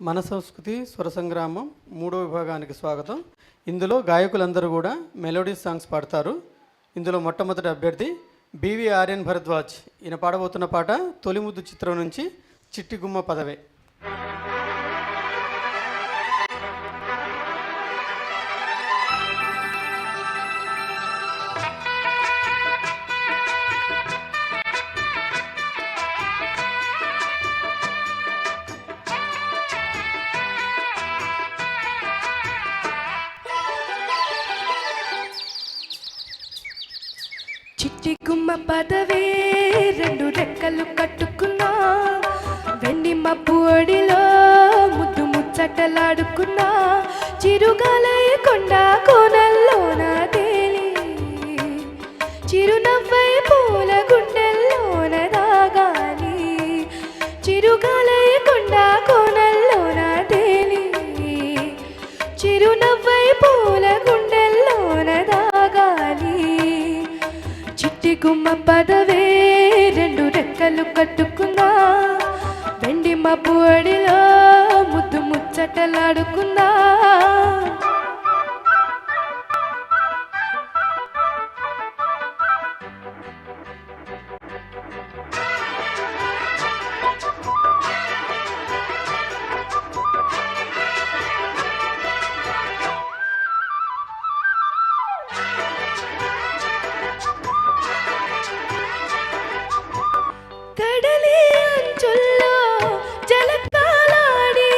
మన సంస్కృతి స్వర సంగ్రామం 3వ విభాగానికి స్వాగతం. ఇందులో గాయకులందరూ కూడా మెలోడీ సాంగ్స్ పాడతారు. ఇందులో మొట్టమొదటి అభ్యర్థి బివి ఆర్యన్ భరద్వాజ్. ఈయన పాడబోతున్న పాట తొలిముద్దు చిత్రం నుంచి చిట్టి గుమ్మ పదవే. చిట్టి గుమ్మ పదవే రెండు రెక్కలు కట్టుకున్నా, వెండి మబ్బు ఒడిలో ముద్దు ముచ్చటలాడుకున్నా, చిరుగాలై కొండ కోనల్లోన తేలి చిరునవ్వై పూల గుండెల్లోన దాగాలి, చిరుగాలై కొండ కోనల్లోన తేలి చిరునవ్వై పూల గుండెల్లోన దాగాలి. చిట్టి గుమ్మ పదవే రెండు రెక్కలు కట్టుకున్నా, వెండి మబ్బు అడిలో ముద్దు ముచ్చటలాడుకున్నా. కడలి అంచుల్లో జలకాలాడి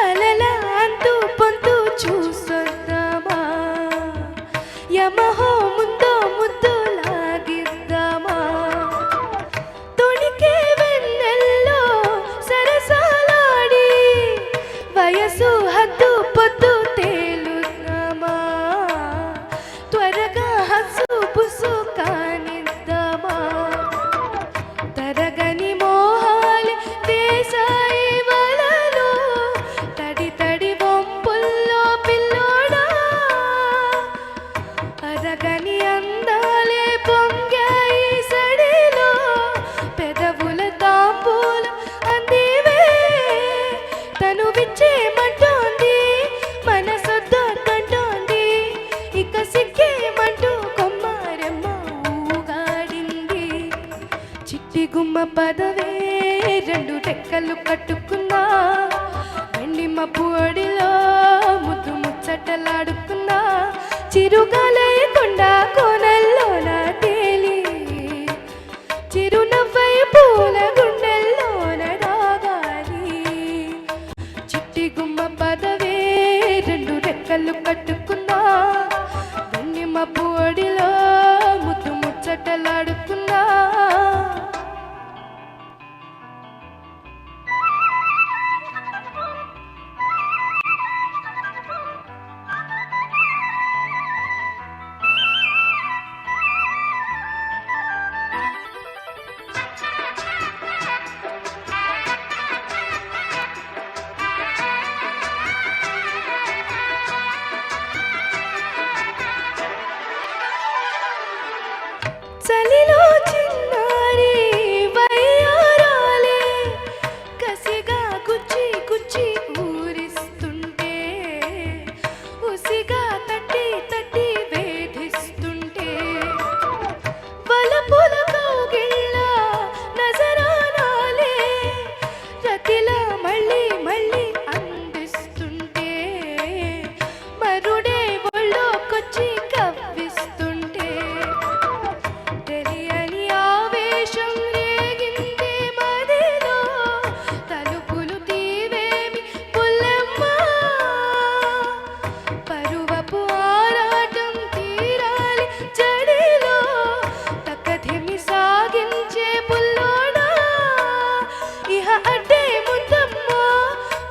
అలల అంతు పొంతు చూసొద్దామా, యమహో ముందో ముద్దు లాగిద్దామా, తొణికే వెన్నెల్లో సరసాలాడి వయసు హద్దు పొద్దు తేలుద్దామా, త్వరగా హసు పుసు కానిద్దామా, తరగని మోహాలి దేశాయి వలలో తడి తడి వంపుల్లో పిల్లోడా, అరగని అందాలే పొంగాయి సడిలో, పెదవుల తాంబూలం అందివే తను విచ్చేమంటోంది, మనసొద్దంటోంది, ఇక సిక్కేమంటూ కొమ్మారెమ్మ ఊగాడింది. చిట్టి గుమ్మ పదవే రెండు రెక్కలు కట్టుకున్నా, వెండి మబ్బు ఒడిలో ముద్దు ముచ్చటలాడుకున్నా, చిరుగాలై కొండ కోనల్లోన తేలి చిరునవ్వై పూల గుండెల్లోన దాగాలి. చిట్టి గుమ్మ పదవే రెండు రెక్కలు కట్టుకున్నా, వెండి మబ్బు ఒడిలో ముద్దు ముచ్చటలాడుకున్నా. చలిలో చిన్నారి వయ్యారాలే కసిగా గుచ్చి గుచ్చి ఊరిస్తుంటే, ఉసిగా తట్టి తట్టి వేధిస్తుంటే, వలపుల కౌగిళ్ళ నజరానాలే రతిలా మళ్ళీ మళ్ళీ అందిస్తుంటే, మరుడే ఒళ్ళోకొచ్చి కవ్విస్తుంటే, తెలియని ఆవేశం రేగింది మదిలో, తలుపులు తీవేమి పుల్లమ్మ, పరువపు ఆరాటం తీరాలి జడిలో, తక్కధిమి సాగించే పుల్లోడా, ఇహ అడ్డే ముద్దమ్మో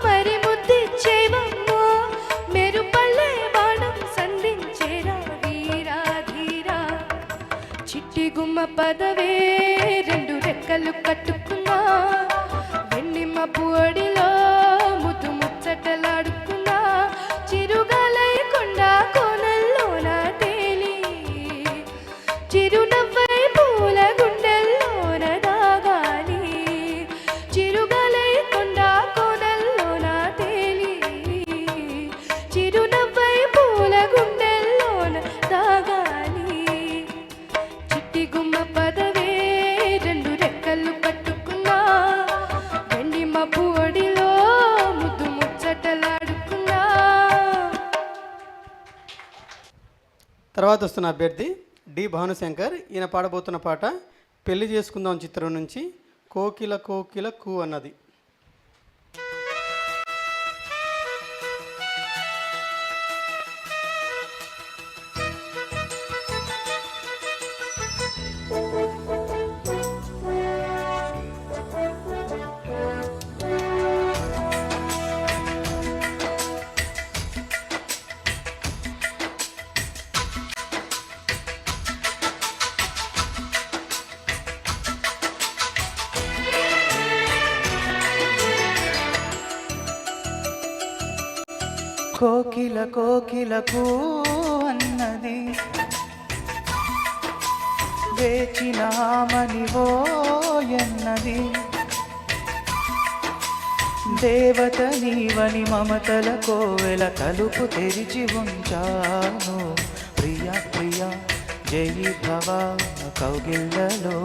మరి ముద్దిచ్చేవమ్మో, మెరుపల్లే బాణం సంధించేరా వీరా ధీరా. చిట్టి గుమ్మ పదవే రెండు రెక్కలు కట్టుకున్నా, వెండి మబ్బు ఒడిలో ముద్దు ముచ్చటలాడుకున్నా, చిరుగాలై కొండ కోనల్లోన తేలి చిరునవ్వై పూల గుండెల్లోన దాగాలి, చిరుగాలై కొండ కోనల్లోన తర్వాత వస్తున్న అభ్యర్థి డి భానుశంకర్. ఈయన పాడబోతున్న పాట పెళ్లి చేసుకుందాం చిత్రం నుంచి కోకిల కోకిల కు అన్నది. కోకిల కోకిలకు అన్నది వేచినామనివో ఎన్నది దేవత నీవని మమతల కోవెల తలుపు తెరిచి ఉంచాను ప్రియ ప్రియ జయి భవ కౌగిళ్ళలో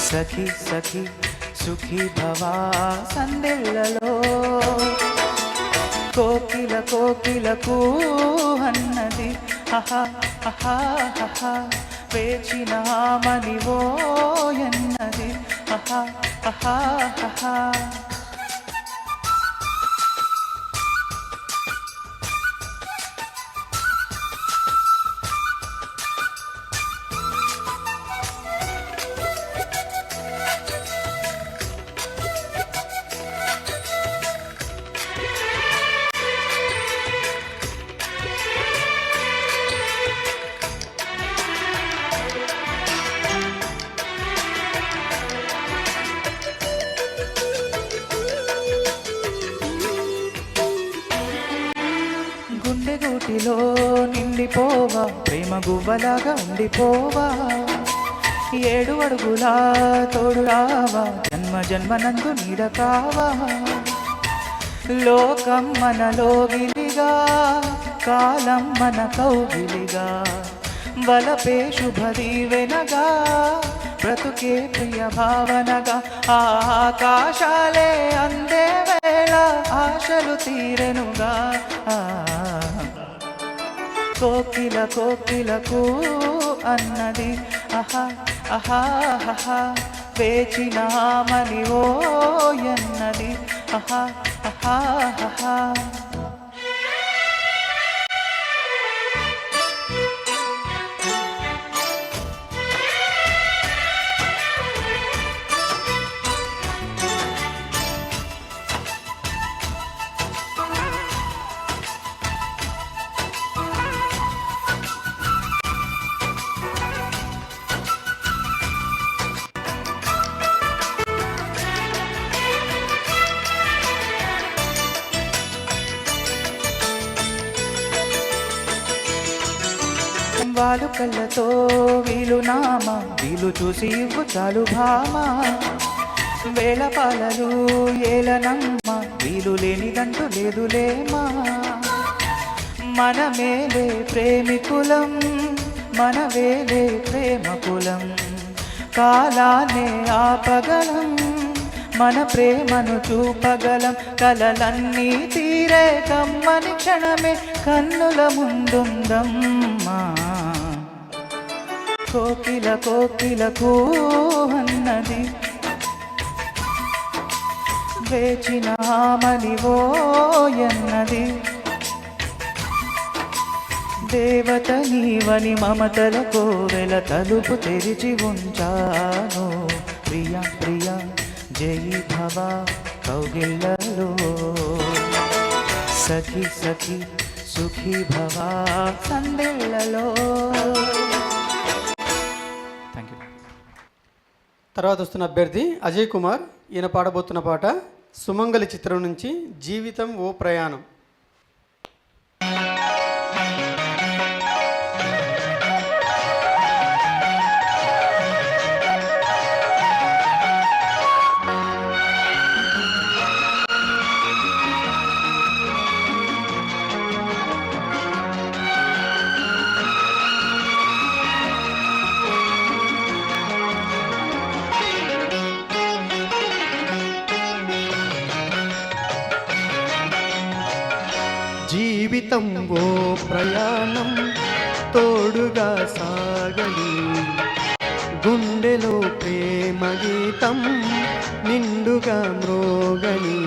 సఖి సఖి సుఖీ భవ సందెళ్ళలో కోకిల కోకిలకు అన్నది అహా అహా అహా వేచినామనివో ఎన్నది అహా అహా అహా. గుండెగూటిలో నిండిపోవా ప్రేమ గువ్వలాగా ఉండిపోవా ఏడు అడుగులా తోడు రావా జన్మ జన్మనందు నీడ కావా లోకం మనలోగిలిగా కాలం మన కౌగిలిగా వలపే శుభదీవెనగా బ్రతుకే ప్రియ భావనగా ఆకాశాలే అందే వేళ ఆశలు తీరెనుగా కోకిల కోకిలకు అన్నది అహా అహా అహా వేచినామని ఓ ఎన్నది అహా అహా అహా. వాలు కళ్ళతో వీలు నామా వీలు చూసి ఇవ్వు చాలు భామా వేళ పాలలు ఏలనమ్మ వీలు లేనిదంటూ లేదులేమా మనమేలే ప్రేమికులం మనవేలే ప్రేమ కులం కాలాన్నే ఆపగలం మన ప్రేమను చూపగలం కలలన్నీ తీరే కమ్మని క్షణమే కన్నుల ముందుందమ్మా కోకిల కోకిలకు అన్నది వేచినామని ఓ ఎన్నది దేవత నీవని మమతల కోవెల తలుపు తెరిచి ఉంచాను ప్రియ ప్రియ జయి భవ కౌగిళ్ళలో సఖి సఖి సుఖీ భవ సందెళ్ళలో. Thank you. తర్వాత వస్తున్న అభ్యర్థి అజయ్ కుమార్. ఈయన పాడబోతున్న పాట సుమంగలి చిత్రం నుంచి జీవితం ఓ ప్రయాణం. జీవితం ఓ ప్రయాణం తోడుగా సాగని గుండెలో ప్రేమ గీతం నిండుగా మ్రోగని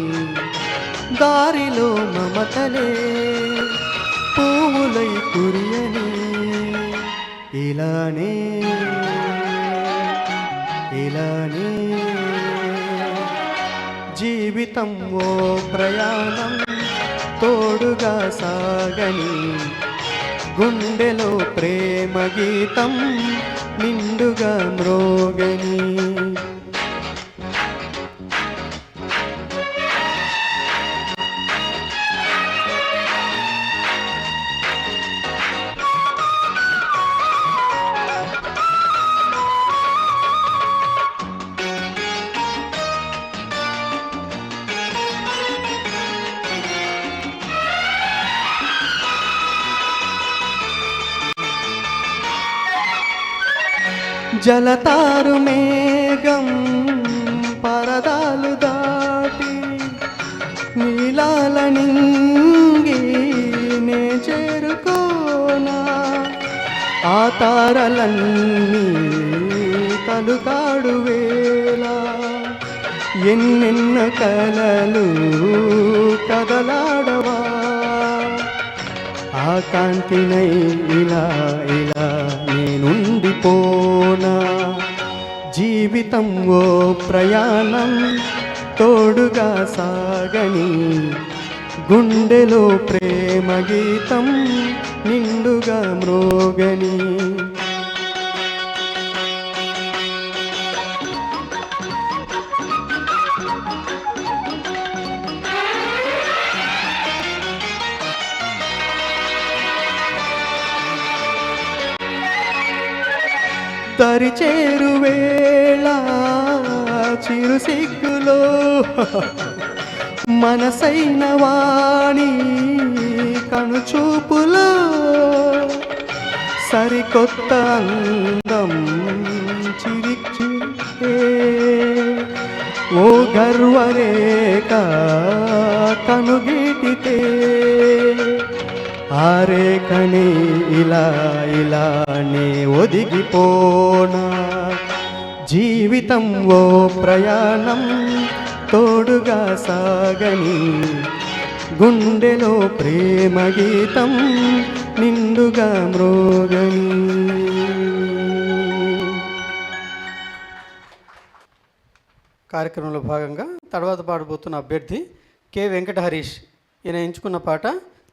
దారిలో మమతలే పువ్వులై కురియని ఇలానే జీవితం ఓ ప్రయాణం తోడుగా సాగని గుండెలో ప్రేమ గీతం నిండుగా మ్రోగని. జలతారు మేఘం పరదాలు దాటి నీలాలనింగి నే చేరుకోనా ఆ తారలన్నీ తలుకాడు వేళ ఎన్నెన్న కలలు కదలాడవా ఆ కాంతినై ఇలా నేనుండిపోనా జీవితం ఓ ప్రయాణం తోడుగా సాగని గుండెలో ప్రేమ గీతం నిండుగా మ్రోగని. దరి చేరువేళ చిరు సిగ్గులో మనసైన వాణి కనుచూపులో సరికొత్త అందం చిరిచిరే ఓ గర్వరేఖ కనుగీటితే ఆరేఖని ఇలానే ఒదిగిపోనా జీవితం ఓ ప్రయాణం తోడుగా సాగని గుండెలో ప్రేమ గీతం నిండుగా మ్రోగని. కార్యక్రమంలో భాగంగా తర్వాత పాడబోతున్న అభ్యర్థి కె వెంకట హరీష్. ఈయన ఎంచుకున్న పాట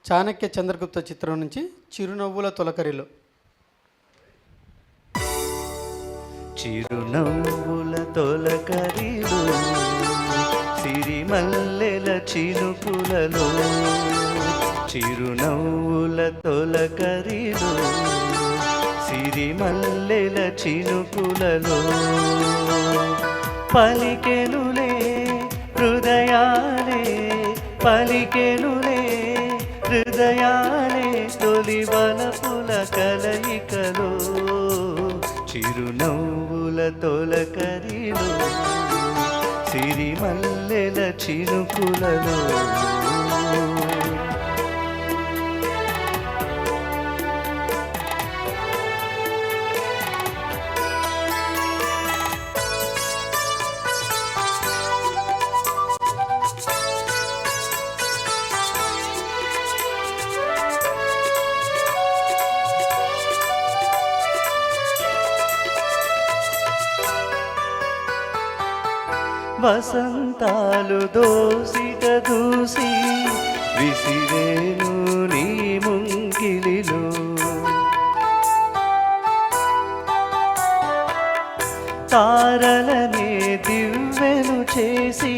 చాణక్య చంద్రగుప్త చిత్రం నుంచి చిరునవ్వుల తొలకరిలో. చిరునవ్వుల తొలకరిలో సిరిమల్లెల చినుకులలో చిరునవ్వుల తొలకరిలో సిరిమల్లెల చినుకులలో పలికెనులే హృదయాలే పలికెనులే హృదయాలే తొలి వలపుల కలయికలో చిరునవ్వుల తొలకరిలో సిరిమల్లెల చినుకులలో వసంతాలు దోసిట దూసి విసిరేను నీ ముంగిలిలో తారలనే దివ్వెను చేసి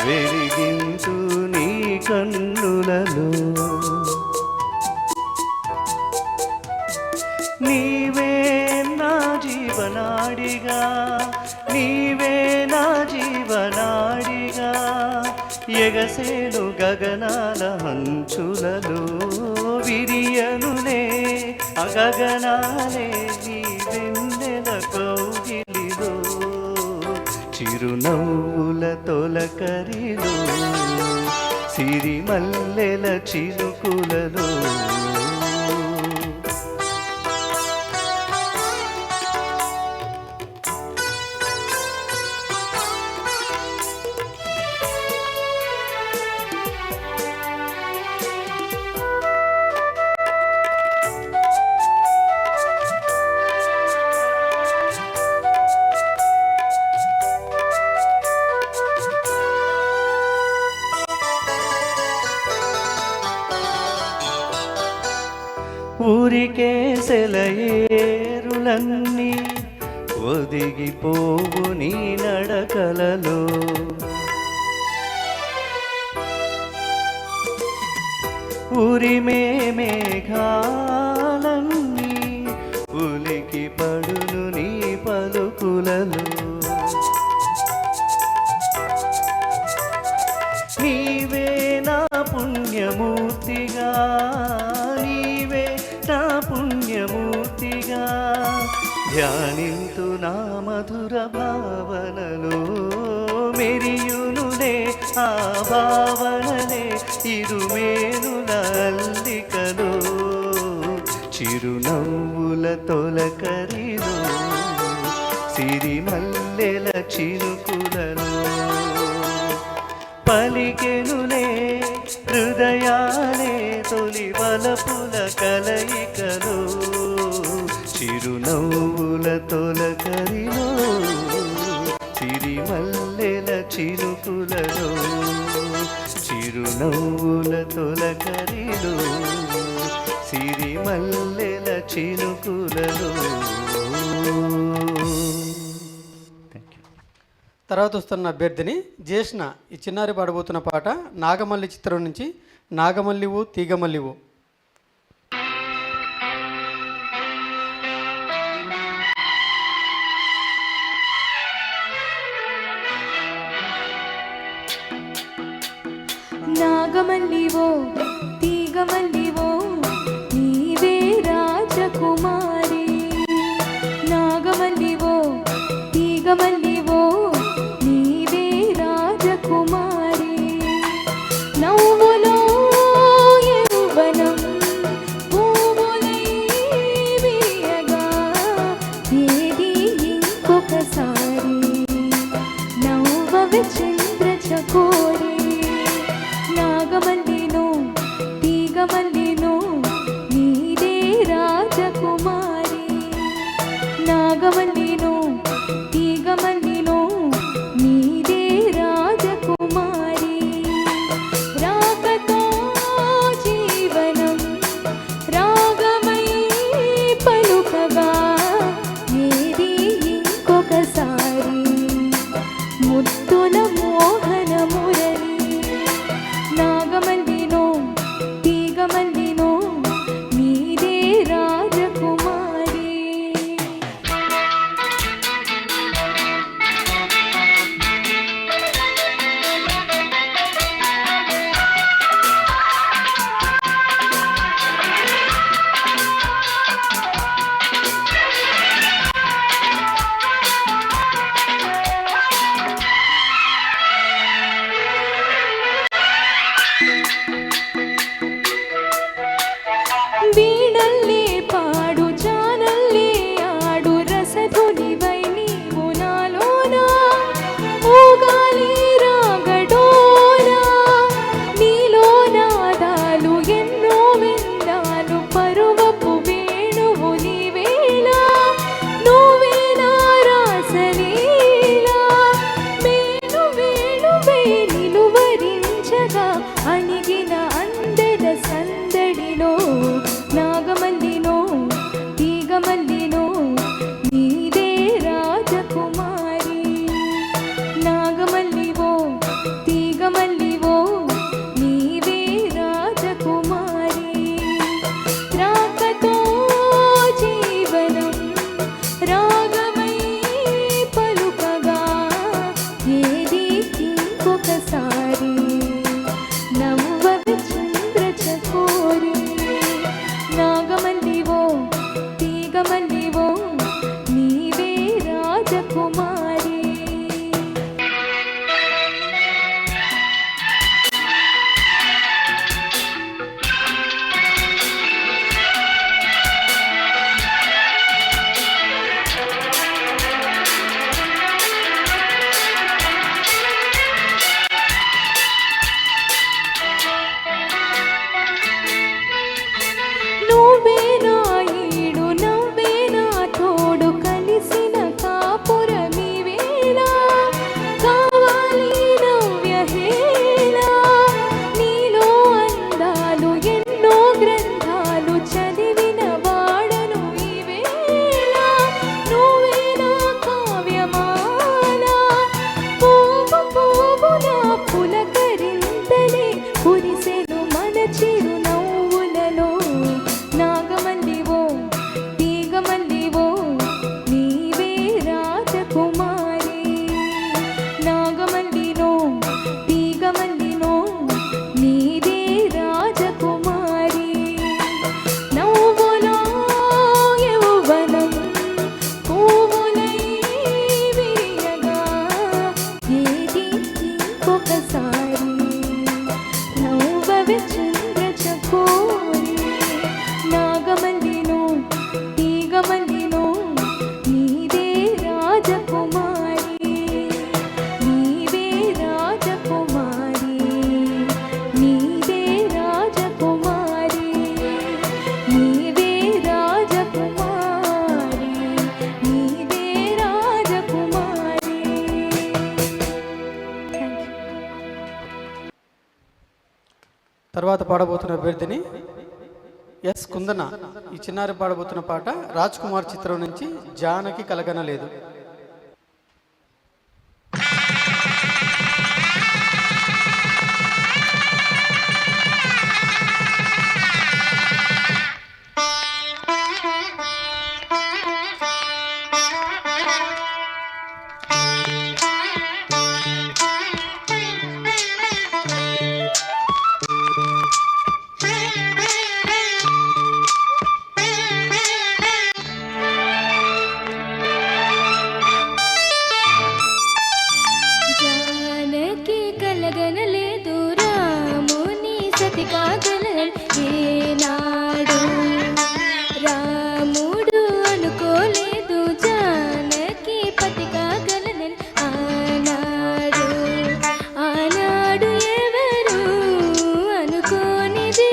వెలిగించు నీ కన్నులలో నీవే నా జీవనాడిగా నీవే నా జీవనాడిగా ఎగసేను గగనాల హంచులలో విరియనులే అగగనాలే నీ వెన్నెల కౌగిలిలో చిరునవ్వుల తొలకరిలో సిరిమల్లెల చిలుకులలో సెలయేరులన్నీ ఒదిగిపోవు నీ నడకలలో ఉరిమే మేఘాలన్నీ ఉలికి పడును నీ పలుకులలో నీవే నా పుణ్యమూర్తిగా నీవే నా పుణ్యమూర్తిగా ధ్యానింతు నా మధుర భావనలో మెరియునులే ఆ భావనలే ఇరుమేనుల అల్లికలో చిరునవ్వుల తొలకరిలో సిరిమల్లెల చినుకులలో పలికెనులే హృదయాలే తొలి వలపుల కలయికలో చిరునవ్వుల తొలకరిలో సిరిమల్లెల చినుకులలో చిరునవ్వుల తొలకరిలో సిరిమల్లెల చినుకులలో. తర్వాత వస్తున్న అభ్యర్థిని జ్యేష్ణ ఈ చిన్నారి పాడబోతున్న పాట నాగమల్లి చిత్రం నుంచి నాగమల్లివు తీగమల్లివు. నాగమల్లివో తీగమల్లివో నీవే రాజకుమారి నాగమల్లివో తీగమల్లివో నీవే రాజకుమారి నవ్వులో యౌవనం పువ్వులై వీయగా ఏది ఇంకొకసారి నవ్వవి చంద్ర చకోరి నాగమల్లినో తీగమల్లినో నీదే రాజకుమారి నాగమల్లినో తీగమల్లినో నీదే రాజకుమారి రాగతో జీవనం రాగమై పలుకగా ఏది ఇంకొకసారి ముత్తుల మోహన మురళి నాగమల్లినో తీగమల్లినో నీదే రాజకుమారి. తర్వాత పాడబోతున్న అభ్యర్థిని ఎస్ కుందన. ఈ చిన్నారి పాడబోతున్న పాట రాజ్ కుమార్ చిత్రం నుంచి జానకి కలగనలేదు. జానకి కలగనలేదు రాముని సతి కాగలను ఏనాడు. రాముడు అనుకోలేదు జానకి పతి కాగలనని ఆనాడు. ఆనాడు ఎవరు అనుకోనిది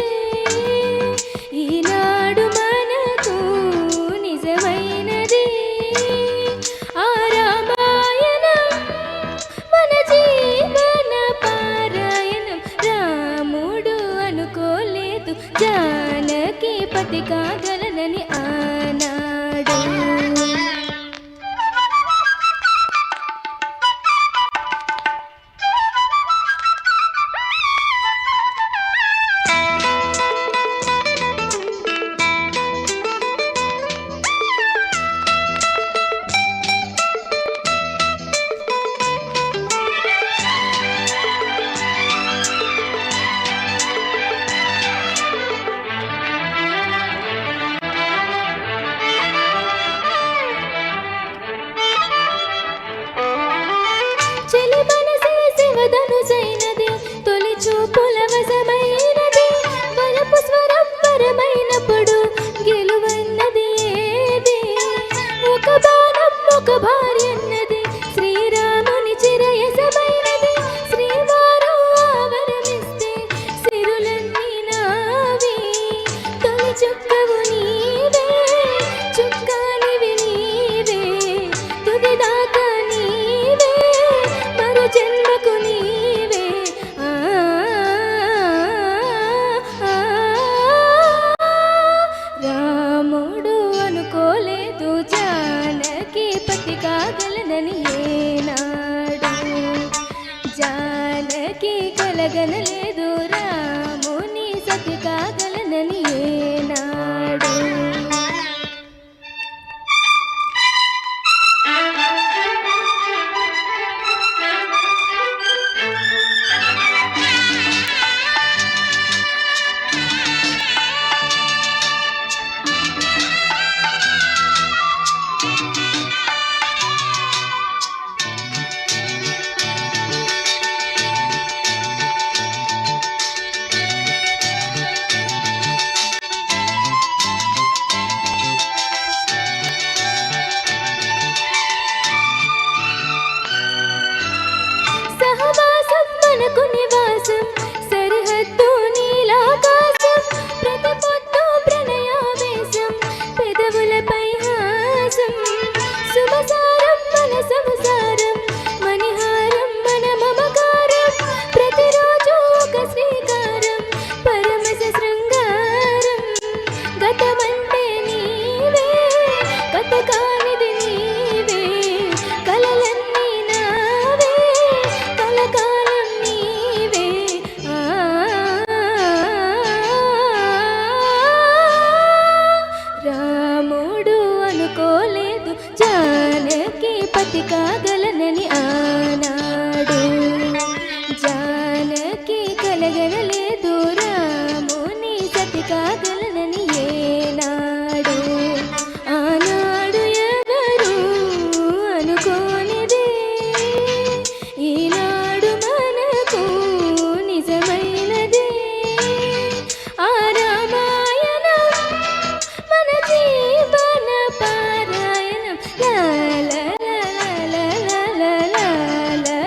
ఈనాడు మనకు నిజమైనది. ఆ రామాయణం మన జీవన పారాయణం. రాముడు అనుకోలేదు జానకి పతి కాగలనని ఆనాడు. చెలి మనసే శివధనుసైనది తొలి చూపుల వశమైనది. వరపు స్వరం వరమైనప్పుడు గెలువన్నది ఏది. ఒక బాణం ఒక భార్యన్నది శ్రీరాముని చిరయసమైనది. శ్రీవారు ఆవరమిస్తే సిరులన్నీ నావి. తొలి చుక్కవు నీవే చుక్కానివి నీవే తుది దాకా నీవే మరు జన్మకు నీవే. రాముడు అనుకోలేదు జానకి పతి కాగలనని ఏనాడు. జానకి కలగనలేదు రాముని సతి కాగలనని ఏనాడు. సహవాసం మనకు నివాసం సరిహద్దు నీలాకాశం. ప్రతి పొద్దు ప్రణయావేశం పెదవులపై హాసం. శుభసారం మన సంసారం మణిహారం మన మమకారం. ప్రతిరోజు ఒక శ్రీకారం పరమశ శృంగారం. గతమంటే నీవే గత కానిది నీవే కలలన్నీ నావే కలకాలం నీవే. రాముడు అనుకోలేదు జానకి పతి కాగలనని ఆనాడు. జానకి కలగనలేదు రాముని సతి కాగలనని ఏనాడు. ఆనాడు ఎవరు అనుకోనిది ఈనాడు మనకు నిజమైనది. ఆ రామాయణం మన జీవన పారాయణం. లా లా లా లా లా లా లా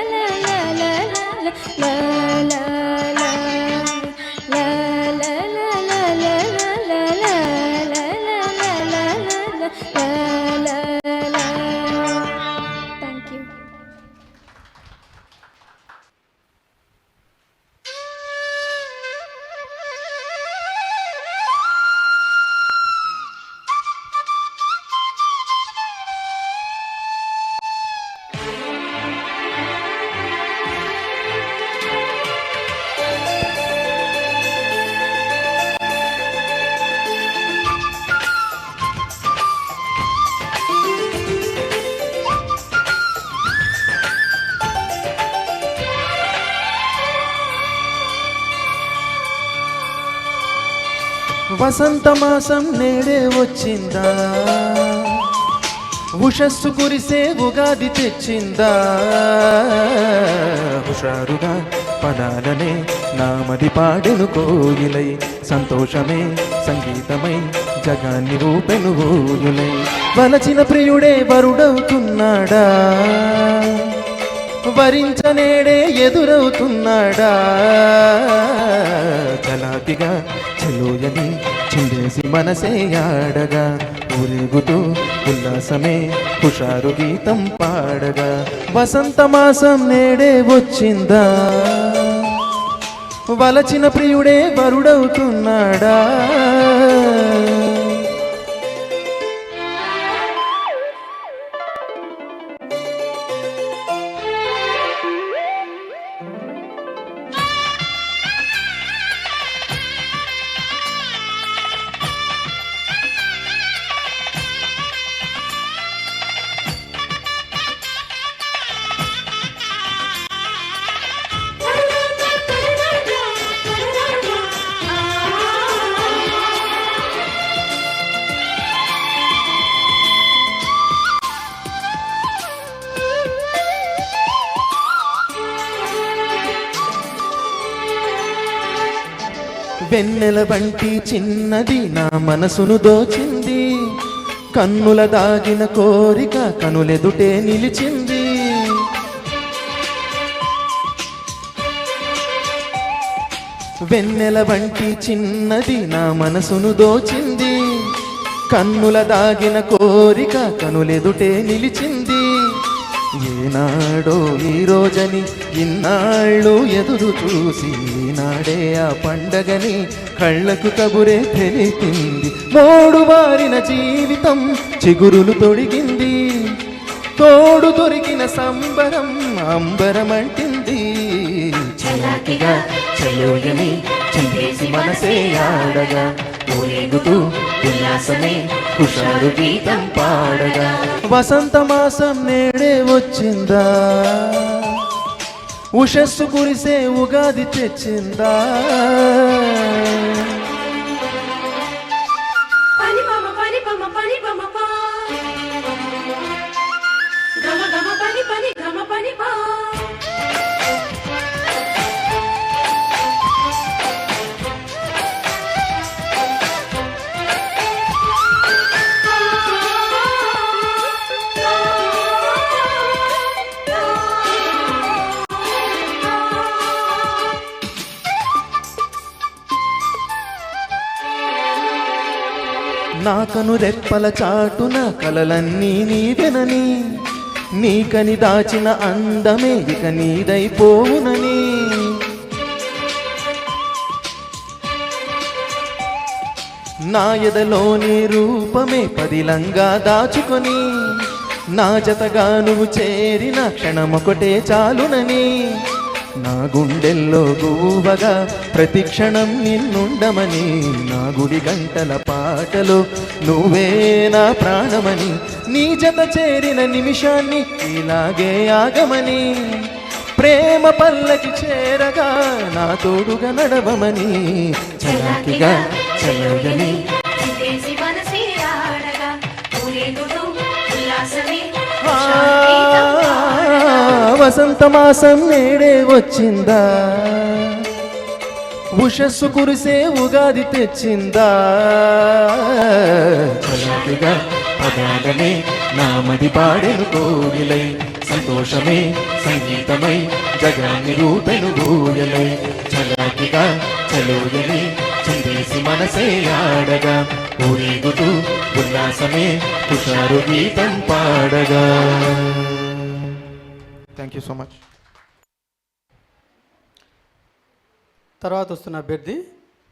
వసంత మాసం నేడే వచ్చిందా, ఉషస్సు కురిసే ఉగాది తెచ్చిందా. హుషారుగా పదాలనే నామది పాడెను కోయిలై, సంతోషమే సంగీతమై జగాన్ని ఊపెను ఊయులై. వలచిన ప్రియుడే వరుడవుతున్నాడా, వరించనేడే ఎదురవుతున్నాడా. చలాకిగా చెలోయని చిందేసి మనసే ఆడగా, ఊరేగుతూ ఉల్లాసమే హుషారు గీతం పాడగా. వసంత మాసం నేడే వచ్చిందా, వలచిన ప్రియుడే వరుడవుతున్నాడా. వెన్నెల వంటి చిన్నది నా మనసును దోచింది, కన్నుల దాగిన కోరిక కనులెదుటే నిలిచింది. వెన్నెల వంటి చిన్నది నా మనసును దోచింది, కన్నుల దాగిన కోరిక కనులెదుటే నిలిచింది. ఏనాడో ఈ రోజని ఇన్నాళ్ళు ఎదురు చూసి, ఈనాడే ఆ పండగని కళ్ళకు కబురే తెలిపింది. మోడు వారిన జీవితం చిగురులు తొడిగింది, తోడు దొరికిన సంబరం అంబరమంటింది. చలాకిగా చలోయని చిందేసి మనసే ఆడగా, ఊరేగుతూ ఉల్లాసమే హుషారు గీతం పాడగా. వసంత మాసం నేడే వచ్చిందా, ఉషస్సు కురిసే ఉగాది తెచ్చిందా. నాకను రెప్పల చాటున కలలన్నీ నీవెనని, నీకని దాచిన అందమే ఇక నీదైపోవునని. నా ఎదలోని రూపమే పదిలంగా దాచుకొని, నా జతగా నువ్వు చేరిన క్షణమొకటే చాలునని. నా గుండెల్లో గువ్వగా ప్రతి క్షణం నిన్నుండమని, నా గుడి గంటల పాటలో నువ్వే నా ప్రాణమని. నీ జత చేరిన నిమిషాన్ని ఇలాగే ఆగమని, ప్రేమ పల్లకి చేరగా నా తోడుగా నడవమని. చలాకిగా చలగని వసంత మాసం నేడే వచ్చిందా, ఉషస్సు కురిసే ఉగాది తెచ్చిందా. చలాకిగా పదాలనే నామది పాడెను కోగిలై, సంతోషమే సంగీతమై జగాన్ని రూపెను ఊయలై. చలాకిగా చలోయని చిందేసి మనసే ఆడగా, ఊరేగుతూ ఉల్లాసమే హుషారు గీతం పాడగా. Thank you so much. తర్వాత వస్తున్న అభ్యర్థి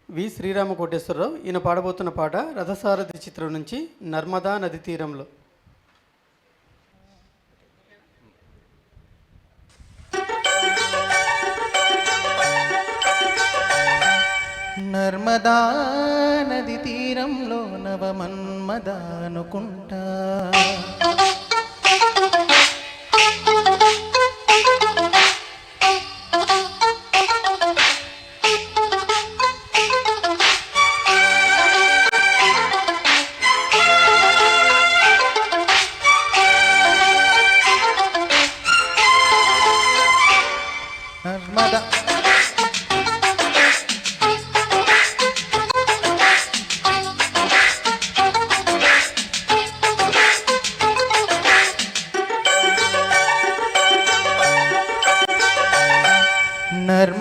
వి శ్రీరామ కోటేశ్వరరావు. ఈయన పాడబోతున్న పాట రథసారథి చిత్రం నుంచి నర్మదా నది తీరంలో. నర్మదా నది తీరంలో నవమన్మద అనుకుంటా,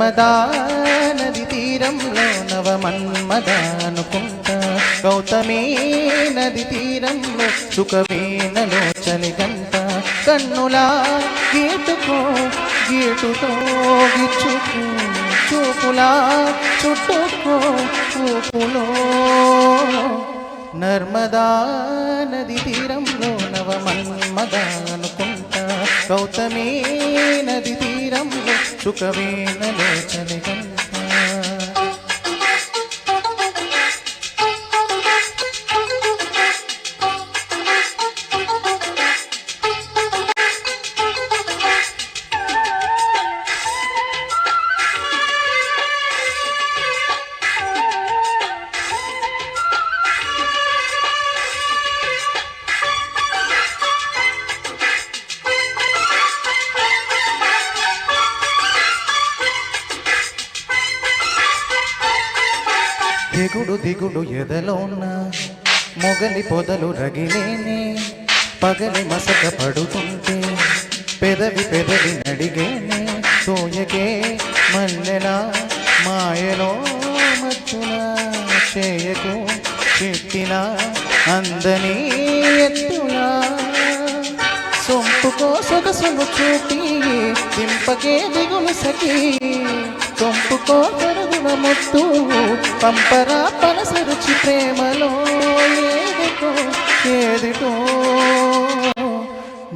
నర్మదా నది తీరంలో నవమన్మదానుకుంటా గౌతమి నది తీరంలో సుఖవీణలో చలిగంట కన్నులా గీటుకో గీటుతో గిచ్చుకో చూపులా చుట్టుకో చూపులో నర్మదా నది తీరంలో నవమన్మదానుకుంటా గౌతమి నది తీరంలో సుఖవీణలో చలిగంట దిగుడు దిగుడు ఎదలోన మొగలి పొదలు రగిలేనే పగలి మసక పడుతుంటే పెదవి పెదవి నడిగేనే సోయకే మల్లెలా మాయలో మత్తులా చేయకు చిట్టిలా అందని ఎత్తులా సొంపుకో సొగసును చూపి దింపకే దిగులు సఖీ సొంపుకో కరుగుల ముట్టు పంపరా పనస రుచి ప్రేమలో ఏదిటో ఏదిటో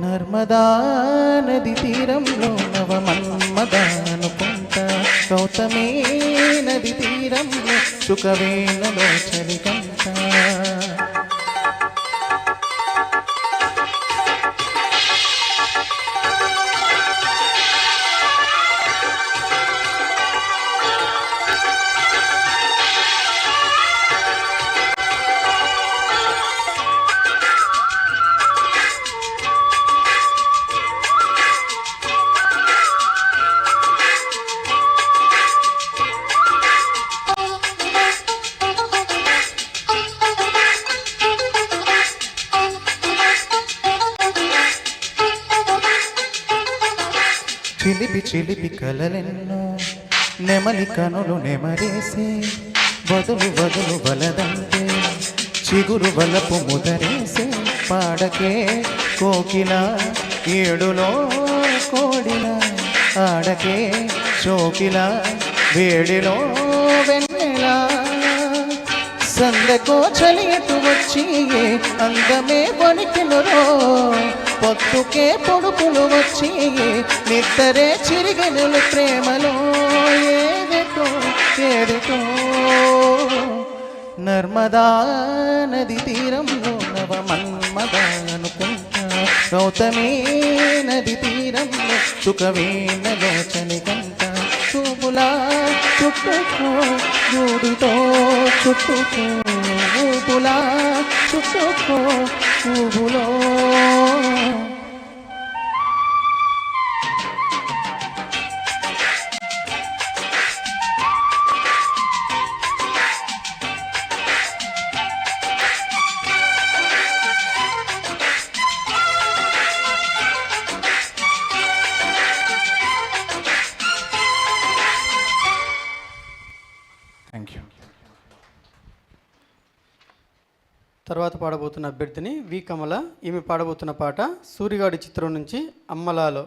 నర్మదా నది తీరంలో నవమన్మదానుకుంటా గౌతమి నది తీరంలో సుఖవీణలో చలిగంట చిలిపి చిలిపి కలలెన్నో నెమలి కనులు నెమరేసే వదులు వదులు వలదంటే చిగురు వలపు ముదరేసే పాడకే కోకిల ఏడులో కోడిల ఆడకే చోకిల వేడిలో వెన్నెలా సందకో చలియటు వచ్చి అందమే వణికినరో పొత్తుకే పొడుపులు వచ్చి నిద్దరే చిరిగెనులు ప్రేమలో ఏదిటో ఏదిటో నర్మదా నది తీరంలో నవమన్మదానుకుంటా గౌతమి నది తీరంలో సుఖవీణలో చలిగంట చూపులా చుట్టుకో జూడుతో చుట్టుకో ఊపులా చుట్టుకో ఊబులో థ్యాంక్ యూ. తర్వాత పాడబోతున్న అభ్యర్థిని వి కమల. ఈమె పాడబోతున్న పాట సూరిగాడి చిత్రం నుంచి అమ్మలాలో.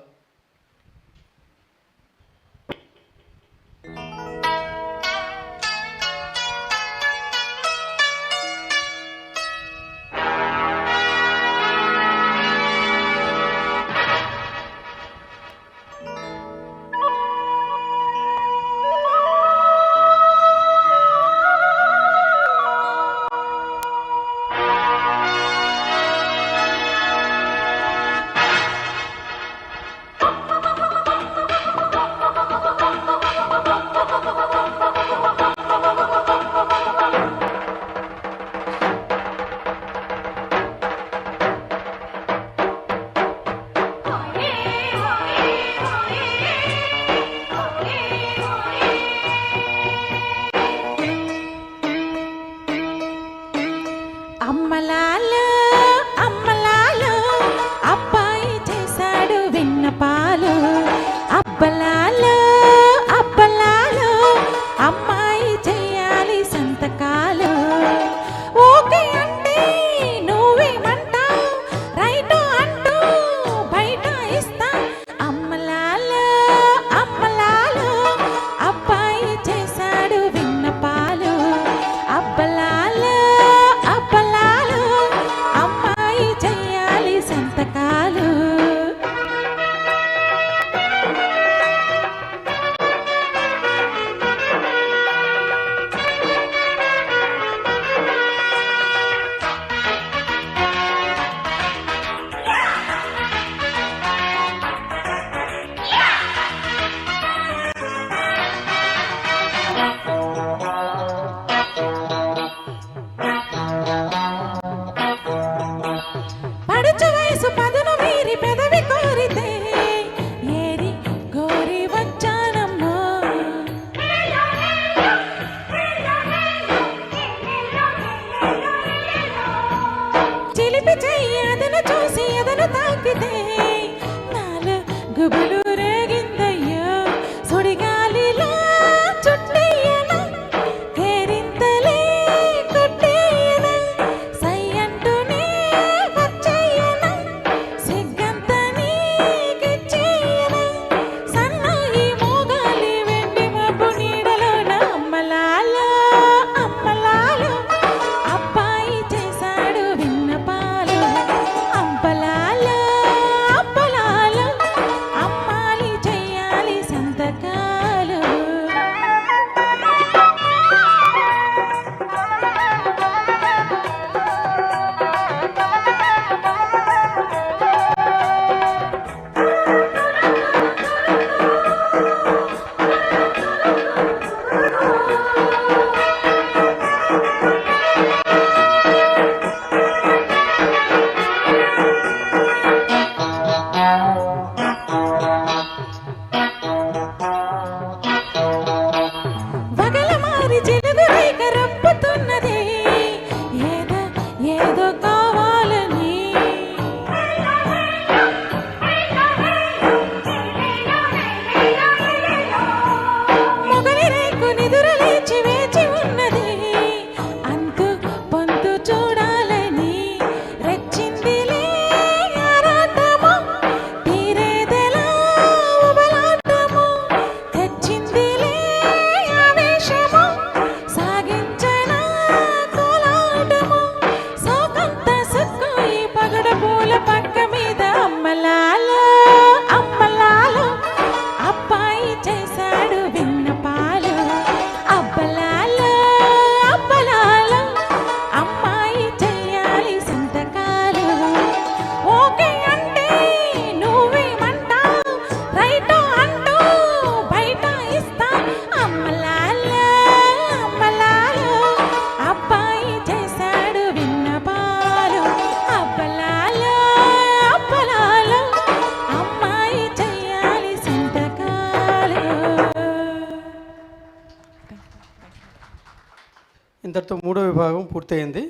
ఇంతటితో మూడో విభాగం పూర్తయింది.